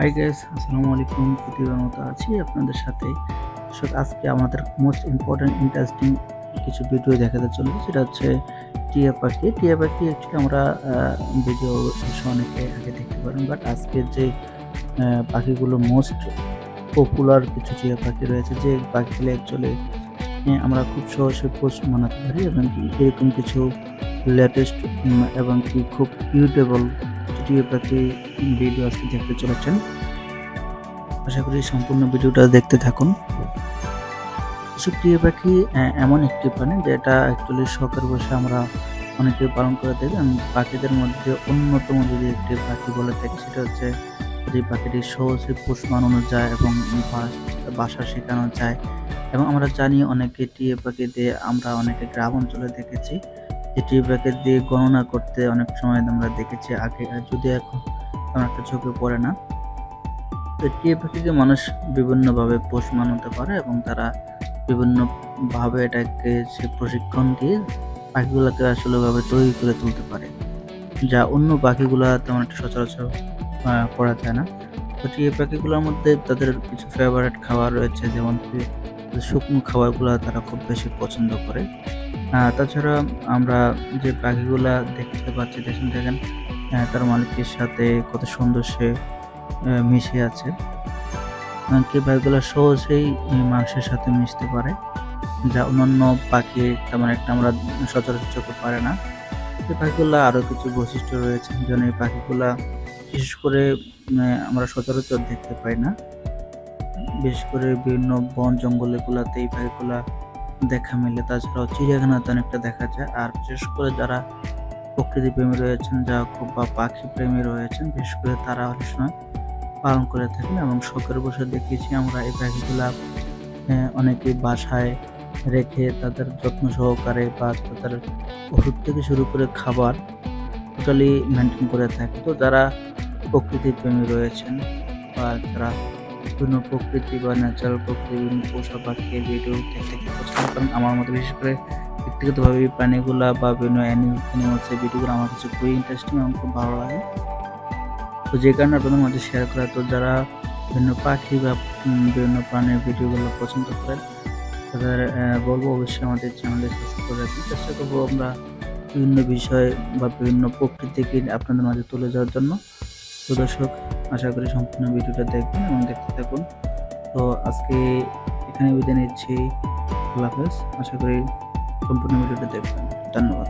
Hi guys, আসসালামু আলাইকুম। প্রতিবার মতো আছি আপনাদের সাথে। আজকে আমাদের মোস্ট ইম্পর্টেন্ট ইন্টারেস্টিং কিছু ভিডিও দেখাতে চলেছে, সেটা হচ্ছে টিয়া পাখি। টিয়া পাখি অ্যাকচুয়ালি আমরা ভিডিও অনেকে আগে দেখতে পারেন, বাট আজকের যে পাখিগুলো মোস্ট পপুলার কিছু টিয়া পাখি রয়েছে, যে পাখিগুলো অ্যাকচুয়ালি আমরা খুব সহজে পোস্ট বানাতে পারি, এবং কি এরকম কিছু লেটেস্ট এবং কি খুব কিউটেবল টিয়া পাখি ভিডিও আজকে দেখতে চলেছেন। আশা করি সম্পূর্ণ ভিডিওটা দেখতে থাকুন। টিয়া পাখি এমন একটি প্রাণী যেটা অ্যাকচুয়ালি শখের বশে আমরা অনেকে পালন করে থাকি। পাখিদের মধ্যে অন্যতম যদি একটি পাখি বলে থাকি, সেটা হচ্ছে যে পাখিটি সহজে পোষ মানানো যায় এবং বাসা শেখানো যায়। এবং আমরা জানি অনেকে টিয়া পাখি দিয়ে, আমরা অনেকে গ্রাম অঞ্চলে দেখেছি যে টিয়া পাখি দিয়ে গণনা করতে অনেক সময় আমরা দেখেছি আগে, যদি এখন তেমন একটা চোখে পড়ে না। তো টিয়া পাখিকে মানুষ বিভিন্নভাবে পোষ মানাতে পারে, এবং তারা বিভিন্নভাবে এটাকে সে প্রশিক্ষণ দিয়ে পাখিগুলোকে আসলে ভাবে তৈরি করে তুলতে পারে, যা অন্য পাখিগুলা তেমন একটা সচরাচর করা যায় না। তো টিয়া পাখিগুলোর মধ্যে তাদের কিছু ফেভারিট খাবার রয়েছে, যেমন কি শুকনো খাবারগুলো তারা খুব বেশি পছন্দ করে। তাছাড়া আমরা যে পাখিগুলা দেখতে পাচ্ছি, দেখেন তার মালিকের সাথে কত সুন্দর সে মিশে আছে। এমনকি পাখিগুলো সহজেই মানুষের সাথে মিশতে পারে, যা অন্যান্য পাখি তেমন একটা আমরা সচরাচর চোখে পারে না। এই পাখিগুলা আরও কিছু বৈশিষ্ট্য রয়েছে, যেন এই পাখিগুলা বিশেষ করে আমরা সচরাচর দেখতে পাই না। বিশেষ করে বিভিন্ন বন জঙ্গলগুলোতে এই পাখিগুলা দেখা মেলে। তাছাড়াও চিড়িয়াখানাতে অনেকটা দেখা যায়। আর বিশেষ করে যারা প্রকৃতি প্রেমী রয়েছেন, যারা খুব বা পাখি প্রেমী রয়েছেন, বিশেষ করে তারা অনেক সময় পালন করে থাকেন। এবং শখের বসে দেখেছি আমরা এই পাখিগুলা অনেকে বাসায় রেখে তাদের যত্ন সহকারে বা তাদের ওষুধ থেকে শুরু করে খাবার টোটালি মেনটেন করে থাকে। তো যারা প্রকৃতি প্রেমী রয়েছেন বা যারা বিভিন্ন প্রকৃতি বা ন্যাচারাল প্রকৃতি বিভিন্ন পোষা পাখির ভিডিও দেখতে খুব পছন্দ করেন, আমার মতো বিশেষ করে ব্যক্তিগতভাবে এই প্রাণীগুলা বা বিভিন্ন অ্যানিমালসের ভিডিওগুলো আমার কাছে খুবই ইন্টারেস্টিং এবং খুব ভালো লাগে। তো যে কারণে আপনাদের মাঝে শেয়ার করা। তো যারা বিভিন্ন পাখি বা বিভিন্ন প্রাণীর ভিডিওগুলো পছন্দ করেন, তাদের বলবো অবশ্যই আমাদের চ্যানেলে সাবস্ক্রাইব করে রাখতে চেষ্টা করবো আমরা বিভিন্ন বিষয় বা বিভিন্ন প্রকৃতিকে আপনাদের মাঝে তুলে যাওয়ার জন্য। তো দর্শক, আশা করি সম্পূর্ণ ভিডিওটা দেখবেন এবং দেখতে থাকুন। তো আজকে এখানে বিদায় নিচ্ছি। আল্লাহ হাফেজ। আশা করি সম্পূর্ণ ভিডিওটা দেখবেন। ধন্যবাদ।